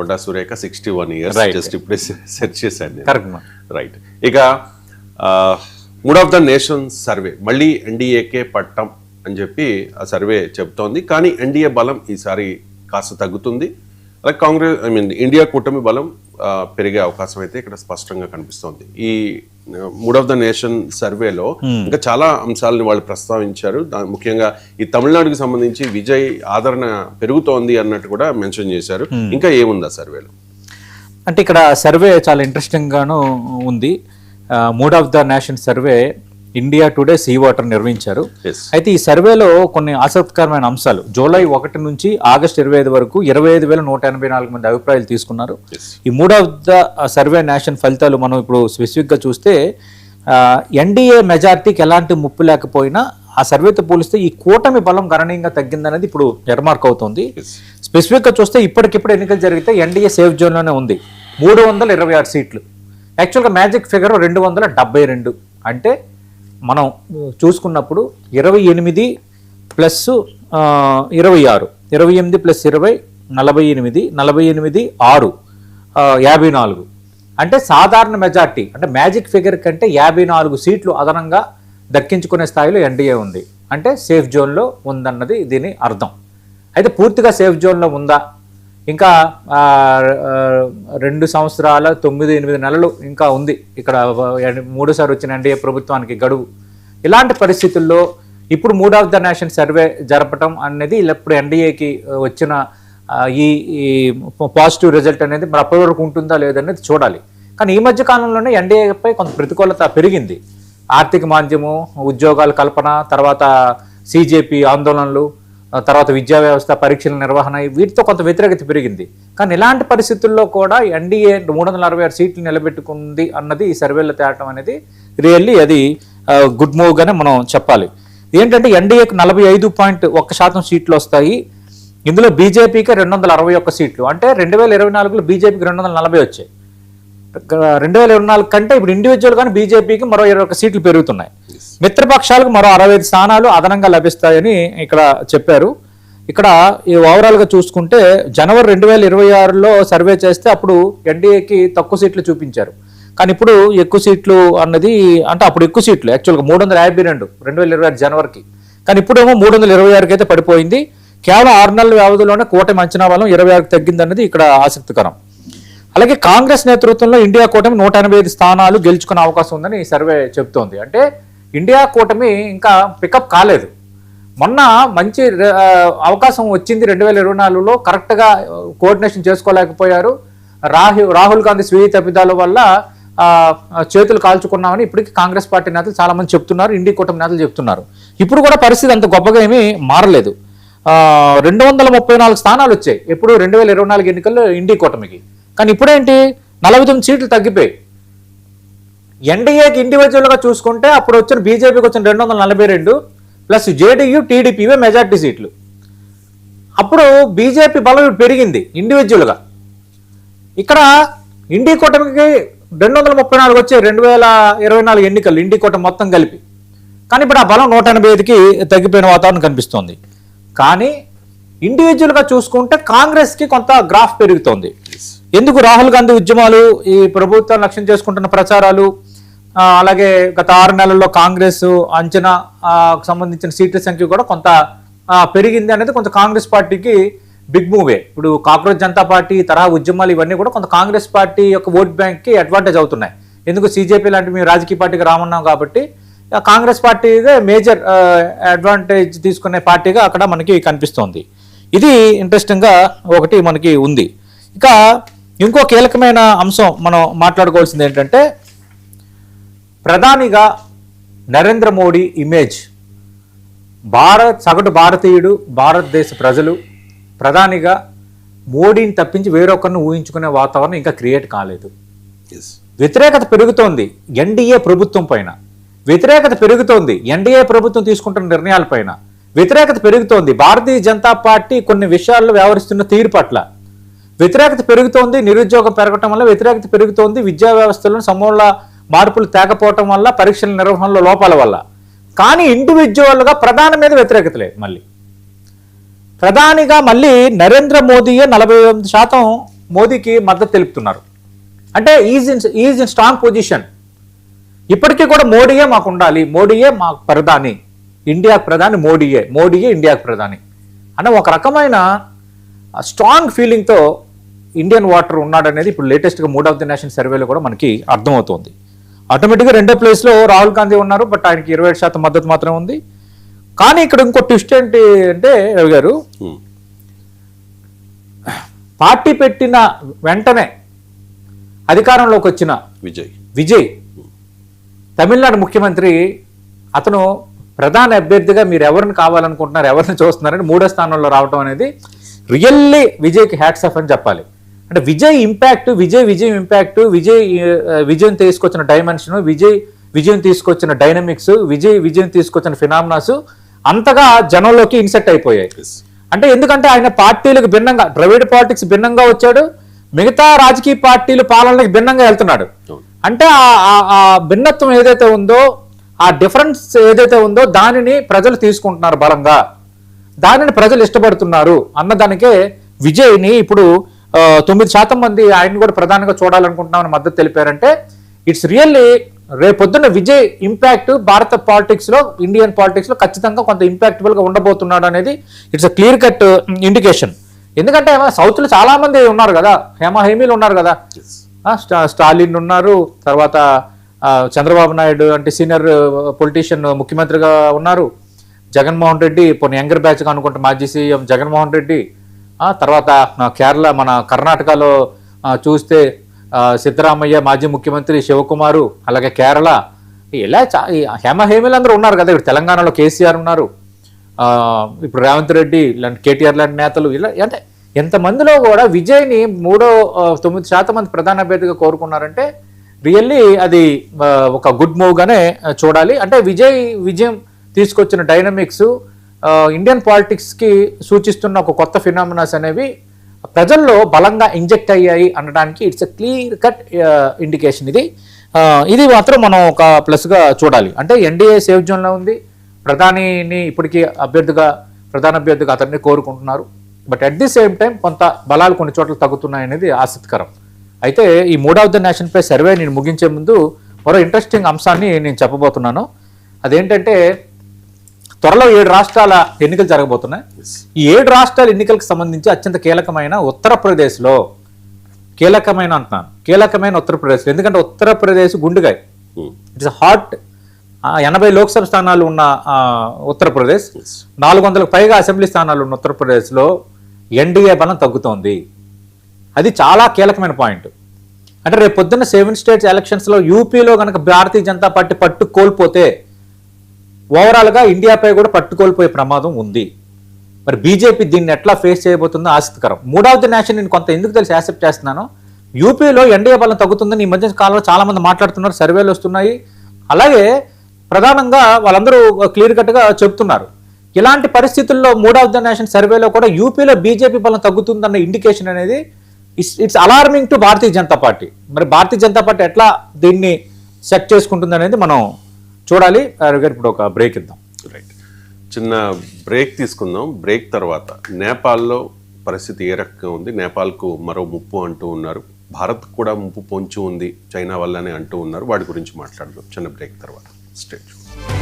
Konda Surekha 61 years. Just ఇప్పుడే search చేశాను. Correct. Right. ఇక mood of the nation survey మళ్ళీ ఎన్డీఏకే పట్టం అని చెప్పి ఆ సర్వే చెబుతోంది. కానీ ఎన్డీఏ బలం ఈసారి కాస్త తగ్గుతుంది. అలాగే కాంగ్రెస్ ఇండియా కూటమి బలం పెరిగే అవకాశం అయితే ఇక్కడ స్పష్టంగా కనిపిస్తోంది. ఈ మూడ్ ఆఫ్ ద నేషన్ సర్వేలో ఇంకా చాలా అంశాలను వాళ్ళు ప్రస్తావించారు. ముఖ్యంగా ఈ తమిళనాడుకి సంబంధించి విజయ్ ఆదరణ పెరుగుతోంది అన్నట్టు కూడా మెన్షన్ చేశారు. ఇంకా ఏముంది ఆ సర్వేలో అంటే ఇక్కడ సర్వే చాలా ఇంట్రెస్టింగ్ గాను ఉంది. Mood of the nation survey India today C voter నిర్వహించారు. అయితే ఈ సర్వేలో కొన్ని ఆసక్తికరమైన అంశాలు జూలై 1 నుంచి ఆగస్టు 25 వరకు 25,184 మంది అభిప్రాయాలు తీసుకున్నారు. ఈ mood of the survey nation ఫలితాలు మనం ఇప్పుడు స్పెసిఫిక్గా చూస్తే ఎన్డీఏ మెజార్టీకి ఎలాంటి ముప్పు లేకపోయినా ఆ సర్వేతో పోలిస్తే ఈ కూటమి బలం గణనీయంగా తగ్గిందనేది ఇప్పుడు ఎర్మార్క్ అవుతుంది. స్పెసిఫిక్గా చూస్తే ఇప్పటికిప్పుడు ఎన్నికలు జరిగితే ఎన్డీఏ సేఫ్ జోన్లోనే ఉంది. 326 సీట్లు. యాక్చువల్గా మ్యాజిక్ ఫిగర్ 272. అంటే మనం చూసుకున్నప్పుడు 28 ప్లస్ 26, 28 ప్లస్ 20 48, 48 6 54. అంటే సాధారణ మెజార్టీ అంటే మ్యాజిక్ ఫిగర్ కంటే 54 సీట్లు అదనంగా దక్కించుకునే స్థాయిలో ఎన్డీఏ ఉంది. అంటే సేఫ్ జోన్లో ఉందన్నది దీని అర్థం. అయితే పూర్తిగా సేఫ్ జోన్లో ఉందా, ఇంకా 2 సంవత్సరాల 9-8 నెలలు ఇంకా ఉంది ఇక్కడ మూడోసారి వచ్చిన ఎన్డీఏ ప్రభుత్వానికి గడువు. ఇలాంటి పరిస్థితుల్లో ఇప్పుడు mood of the nation survey జరపటం అనేది ఇప్పుడు ఎన్డీఏకి వచ్చిన ఈ పాజిటివ్ రిజల్ట్ అనేది మరి అప్పటి వరకు ఉంటుందా లేదనేది చూడాలి. కానీ ఈ మధ్య కాలంలోనే ఎన్డీఏపై కొంత ప్రతికూలత పెరిగింది. ఆర్థిక మాంద్యము, ఉద్యోగాల కల్పన, తర్వాత సీజేపీ ఆందోళనలు, తర్వాత విద్యా వ్యవస్థ పరీక్షల నిర్వహణ, వీటితో కొంత వ్యతిరేకత పెరిగింది. కానీ ఇలాంటి పరిస్థితుల్లో కూడా ఎన్డీఏ 366 సీట్లు నిలబెట్టుకుంది అన్నది ఈ సర్వేలో తేవటం అనేది రియల్లీ అది గుడ్ మూవ్ గానే మనం చెప్పాలి. ఏంటంటే ఎన్డీఏకి 45.1% సీట్లు వస్తాయి. ఇందులో బీజేపీకి 261 సీట్లు. అంటే 2024లో బీజేపీకి 240 వచ్చాయి. 2024 కంటే ఇప్పుడు ఇండివిజువల్ గానీ బీజేపీకి మరో 21 సీట్లు పెరుగుతున్నాయి. మిత్రపక్షాలకు మరో 65 స్థానాలు అదనంగా లభిస్తాయని ఇక్కడ చెప్పారు. ఇక్కడ ఈ ఓవరాల్గా చూసుకుంటే జనవరి 2026లో సర్వే చేస్తే అప్పుడు ఎన్డీఏకి తక్కువ సీట్లు చూపించారు. కానీ ఇప్పుడు ఎక్కువ సీట్లు అన్నది అంటే అప్పుడు ఎక్కువ సీట్లు యాక్చువల్గా 352 2026 జనవరికి. కానీ ఇప్పుడేమో 326కి అయితే పడిపోయింది. కేవలం 6 నెలల వ్యవధిలోనే కూటమి అంచనా బలం 26కి తగ్గింది అన్నది ఇక్కడ ఆసక్తికరం. అలాగే కాంగ్రెస్ నేతృత్వంలో ఇండియా కూటమి 185 స్థానాలు గెలుచుకునే అవకాశం ఉందని ఈ సర్వే చెబుతోంది. అంటే ఇండియా కూటమి ఇంకా పికప్ కాలేదు. మొన్న మంచి అవకాశం వచ్చింది 2024లో, కరెక్ట్గా కోఆర్డినేషన్ చేసుకోలేకపోయారు. రాహుల్ గాంధీ స్వీయ తప్పిదాల వల్ల చేతులు కాల్చుకున్నామని ఇప్పటికీ కాంగ్రెస్ పార్టీ నేతలు చాలా మంది చెప్తున్నారు, ఇండియా కూటమి నేతలు చెప్తున్నారు. ఇప్పుడు కూడా పరిస్థితి అంత గొప్పగా ఏమీ మారలేదు. 234 స్థానాలు వచ్చాయి ఎప్పుడు 2024 ఎన్నికల్లో ఇండియా కూటమికి. కానీ ఇప్పుడేంటి 49 సీట్లు తగ్గిపోయాయి. ఎన్డీఏకి ఇండివిజువల్గా చూసుకుంటే అప్పుడు వచ్చిన బీజేపీకి వచ్చిన 242 ప్లస్ జేడీయూ టీడీపీ మెజార్టీ సీట్లు. అప్పుడు బీజేపీ బలం పెరిగింది ఇండివిజువల్గా. ఇక్కడ ఇండియా కూటమికి 234 వచ్చాయి 2024 ఎన్నికలు ఇండియా కూటమి మొత్తం కలిపి. కానీ ఇప్పుడు ఆ బలం 185కి తగ్గిపోయిన వాతావరణం కనిపిస్తోంది. కానీ ఇండివిజువల్గా చూసుకుంటే కాంగ్రెస్కి కొంత గ్రాఫ్ పెరుగుతోంది. ఎందుకు? రాహుల్ గాంధీ ఉద్యమాలు, ఈ ప్రభుత్వం లక్ష్యం చేసుకుంటున్న ప్రచారాలు, అలాగే గత 6 నెలల్లో కాంగ్రెస్ అంచనా సంబంధించిన సీట్ల సంఖ్య కూడా కొంత పెరిగింది అనేది కొంత కాంగ్రెస్ పార్టీకి బిగ్ మూవే. ఇప్పుడు కాక్రోచ్ జనతా పార్టీ తరహా ఉద్యమాలు ఇవన్నీ కూడా కొంత కాంగ్రెస్ పార్టీ యొక్క ఓట్ బ్యాంక్కి అడ్వాంటేజ్ అవుతున్నాయి. ఎందుకు? సీజేపీ లాంటి మేము రాజకీయ పార్టీకి రామన్నాం కాబట్టి కాంగ్రెస్ పార్టీదే మేజర్ అడ్వాంటేజ్ తీసుకునే పార్టీగా అక్కడ మనకి కనిపిస్తోంది. ఇది ఇంట్రెస్టింగ్గా ఒకటి మనకి ఉంది. ఇక ఇంకో కీలకమైన అంశం మనం మాట్లాడుకోవాల్సింది ఏంటంటే ప్రధానిగా నరేంద్ర మోడీ ఇమేజ్. సగటు భారతీయుడు, భారతదేశ ప్రజలు ప్రధానిగా మోడీని తప్పించి వేరొకరిని ఊహించుకునే వాతావరణం ఇంకా క్రియేట్ కాలేదు. వ్యతిరేకత పెరుగుతోంది ఎన్డీఏ ప్రభుత్వం పైన, వ్యతిరేకత పెరుగుతోంది ఎన్డీఏ ప్రభుత్వం తీసుకుంటున్న నిర్ణయాలపైన, వ్యతిరేకత పెరుగుతోంది భారతీయ జనతా పార్టీ కొన్ని విషయాల్లో వ్యవహరిస్తున్న తీరు పట్ల, వ్యతిరేకత పెరుగుతోంది నిరుద్యోగం పెరగటం వల్ల, వ్యతిరేకత పెరుగుతోంది విద్యా వ్యవస్థలో సమూల మార్పులు తేకపోవటం వల్ల, పరీక్షల నిర్వహణలో లోపాల వల్ల. కానీ ఇండివిజువల్గా ప్రధాని మీద వ్యతిరేకత లేదు. మళ్ళీ ప్రధానిగా మళ్ళీ నరేంద్ర మోదీయే 48% మోదీకి మద్దతు తెలుపుతున్నారు. అంటే ఈజ్ ఇన్ స్ట్రాంగ్ పొజిషన్. ఇప్పటికీ కూడా మోడీయే మాకు ఉండాలి, మోడీయే మాకు ప్రధాని, ఇండియాకు ప్రధాని మోడీయే ఇండియాకు ప్రధాని అన్న ఒక రకమైన స్ట్రాంగ్ ఫీలింగ్తో ఇండియన్ వాటర్ ఉన్నాడనేది ఇప్పుడు లేటెస్ట్గా మూడ్ ఆఫ్ ది నేషన్ సర్వేలో కూడా మనకి అర్థమవుతుంది. ఆటోమేటిక్గా రెండో ప్లేస్లో రాహుల్ గాంధీ ఉన్నారు, బట్ ఆయనకి 27% మద్దతు మాత్రమే ఉంది. కానీ ఇక్కడ ఇంకో ట్విస్ట్ ఏంటి అంటే రవి గారు, పార్టీ పెట్టిన వెంటనే అధికారంలోకి వచ్చిన విజయ్ తమిళనాడు ముఖ్యమంత్రి, అతను ప్రధాన అభ్యర్థిగా మీరు ఎవరిని కావాలనుకుంటున్నారు, ఎవరిని చూస్తున్నారని 3వ స్థానంలో రావడం అనేది రియల్లీ విజయ్కి హ్యాట్స్ ఆఫ్ అని చెప్పాలి. అంటే విజయ్ ఇంపాక్ట్, విజయం ఇంపాక్ట్, విజయం తీసుకొచ్చిన డైమెన్షన్, విజయం తీసుకొచ్చిన డైనమిక్స్, విజయం తీసుకొచ్చిన ఫినామినాస్ అంతగా జనంలోకి ఇన్సెట్ అయిపోయాయి. అంటే ఎందుకంటే ఆయన పార్టీలకు భిన్నంగా, ద్రవిడ పాలిటిక్స్ భిన్నంగా వచ్చాడు, మిగతా రాజకీయ పార్టీలు పాలనలకు భిన్నంగా వెళ్తున్నాడు. అంటే ఆ భిన్నత్వం ఏదైతే ఉందో, ఆ డిఫరెన్స్ ఏదైతే ఉందో దానిని ప్రజలు తీసుకుంటున్నారు బలంగా, దానిని ప్రజలు ఇష్టపడుతున్నారు అన్నదానికే విజయ్ని ఇప్పుడు 9% మంది ఆయన్ని కూడా ప్రధానంగా చూడాలనుకుంటున్నామని మద్దతు తెలిపారంటే ఇట్స్ రియల్లీ రేపొద్దున్న విజయ్ ఇంపాక్ట్ భారత పాలిటిక్స్లో, ఇండియన్ పాలిటిక్స్లో ఖచ్చితంగా కొంత ఇంపాక్టబుల్గా ఉండబోతున్నాడు అనేది it's a clear cut indication. ఎందుకంటే సౌత్లో చాలా మంది ఉన్నారు కదా, హేమీలు ఉన్నారు కదా, స్టాలిన్ ఉన్నారు, తర్వాత చంద్రబాబు నాయుడు అంటే సీనియర్ పొలిటీషియన్ ముఖ్యమంత్రిగా ఉన్నారు, జగన్మోహన్ రెడ్డి కొన్ని యంగర్ బ్యాచ్గా అనుకుంటే మాజీ సీఎం జగన్మోహన్ రెడ్డి, తర్వాత కేరళ మన కర్ణాటకలో చూస్తే సిద్ధరామయ్య మాజీ ముఖ్యమంత్రి, శివకుమారు, అలాగే కేరళ, ఇలా హేమీలు అందరూ ఉన్నారు కదా. ఇప్పుడు తెలంగాణలో కేసీఆర్ ఉన్నారు, ఇప్పుడు రేవంత్ రెడ్డి లాంటి కేటీఆర్ లాంటి నేతలు, ఇలా అంటే ఎంతమందిలో కూడా విజయ్ని 9% మంది ప్రధాన అభ్యర్థిగా కోరుకున్నారంటే రియల్లీ అది ఒక గుడ్ మూవ్గానే చూడాలి. అంటే విజయం తీసుకొచ్చిన డైనమిక్స్ ఇండియన్ పాలిటిక్స్కి సూచిస్తున్న ఒక కొత్త ఫినామినాస్ అనేవి ప్రజల్లో బలంగా ఇంజెక్ట్ అయ్యాయి అనడానికి it's a clear cut indication. ఇది మాత్రం మనం ఒక ప్లస్గా చూడాలి. అంటే ఎన్డీఏ సేఫ్ జోన్లో ఉంది, ప్రధాన అభ్యర్థిగా అతన్ని కోరుకుంటున్నారు. But at the same time కొంత బలాలు కొన్ని చోట్ల తగ్గుతున్నాయి అనేది ఆసక్తికరం. అయితే ఈ మూడ్ ఆఫ్ ద నేషన్ పై సర్వే నేను ముగించే ముందు మరో ఇంట్రెస్టింగ్ అంశాన్ని నేను చెప్పబోతున్నాను. అదేంటంటే త్వరలో 7 రాష్ట్రాల ఎన్నికలు జరగబోతున్నాయి. ఈ 7 రాష్ట్రాల ఎన్నికలకు సంబంధించి అత్యంత కీలకమైన ఉత్తరప్రదేశ్లో, కీలకమైన ఉత్తరప్రదేశ్లో, ఎందుకంటే ఉత్తరప్రదేశ్ గుండెకాయ, ఇట్స్ హాట్. 80 లోక్సభ స్థానాలు ఉన్న ఉత్తరప్రదేశ్, 400కు పైగా అసెంబ్లీ స్థానాలు ఉన్న ఉత్తరప్రదేశ్లో ఎన్డీఏ బలం తగ్గుతోంది. అది చాలా కీలకమైన పాయింట్. అంటే రేపు పొద్దున్న 7 స్టేట్స్ ఎలక్షన్స్లో యూపీలో కనుక భారతీయ జనతా పార్టీ పట్టు కోల్పోతే ఓవరాల్గా ఇండియాపై కూడా పట్టుకోల్పోయే ప్రమాదం ఉంది. మరి బీజేపీ దీన్ని ఎట్లా ఫేస్ చేయబోతుందో ఆసక్తికరం. మూడ్ ఆఫ్ ది నేషన్ నేను కొంత ఎందుకు తెలిసి యాక్సెప్ట్ చేస్తున్నాను, యూపీలో ఎన్డీఏ బలం తగ్గుతుందని ఈ మధ్య కాలంలో చాలా మంది మాట్లాడుతున్నారు, సర్వేలు వస్తున్నాయి. అలాగే ప్రధానంగా వాళ్ళందరూ క్లియర్ కట్గా చెప్తున్నారు. ఇలాంటి పరిస్థితుల్లో మూడ్ ఆఫ్ ద నేషన్ సర్వేలో కూడా యూపీలో బీజేపీ బలం తగ్గుతుందన్న ఇండికేషన్ అనేది it's alarming to Bharatiya Janata party. మరి భారతీయ జనతా పార్టీ ఎట్లా దీన్ని సెట్ చేసుకుంటుంది అనేది మనం చూడాలి. ఇప్పుడు ఒక బ్రేక్ ఇద్దాం. రైట్, చిన్న బ్రేక్ తీసుకుందాం. బ్రేక్ తర్వాత నేపాల్లో పరిస్థితి ఏ రకంగా ఉంది, నేపాల్కు మరో ముప్పు అంటూ ఉన్నారు, భారత్ కూడా ముప్పు పొంచి ఉంది చైనా వల్లనే అంటూ ఉన్నారు. వాటి గురించి మాట్లాడదాం చిన్న బ్రేక్ తర్వాత. Stay tuned.